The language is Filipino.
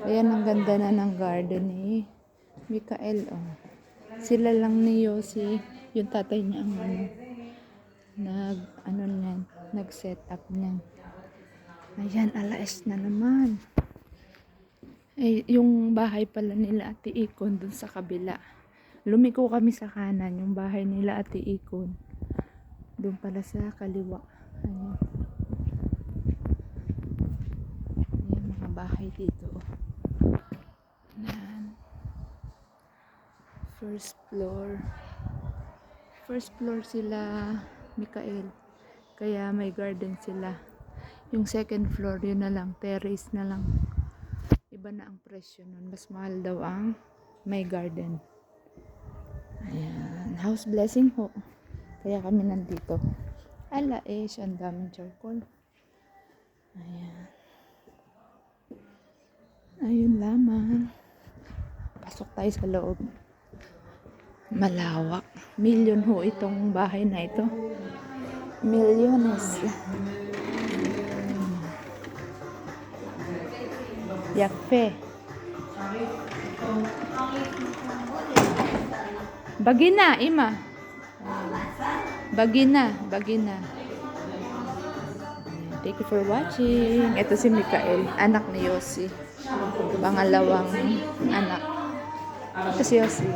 Ayan, ang ganda na ng garden ni Mikael. Oh. Sila lang ni Yossi, yung tatay niya ang nag-set up niyan. Ayan, alas na naman. Eh, yung bahay pala nila Ate Ikon dun sa kabila. Lumiko kami sa kanan, yung bahay nila Ate Ikon. Dun pala sa kaliwa. Ayan. Ayan, mga bahay dito. Ayan. First floor. First floor sila Mikael. Kaya may garden sila. Yung second floor, yun na lang. Terrace na lang. Iba na ang presyo nun. Mas mahal daw ang may garden. Ayan. House blessing ho. Kaya kami nandito. Ala ang daming charcoal. Ayan. Ayun lamang. Pasok tayo sa loob. Malawak. Million ho itong bahay na ito. Milyones. Yakpe. Bagina, Ima. Bagina. Thank you for watching. Ito si Mikael, anak ni Yossi. Pangalawang anak. Ito si Yossi.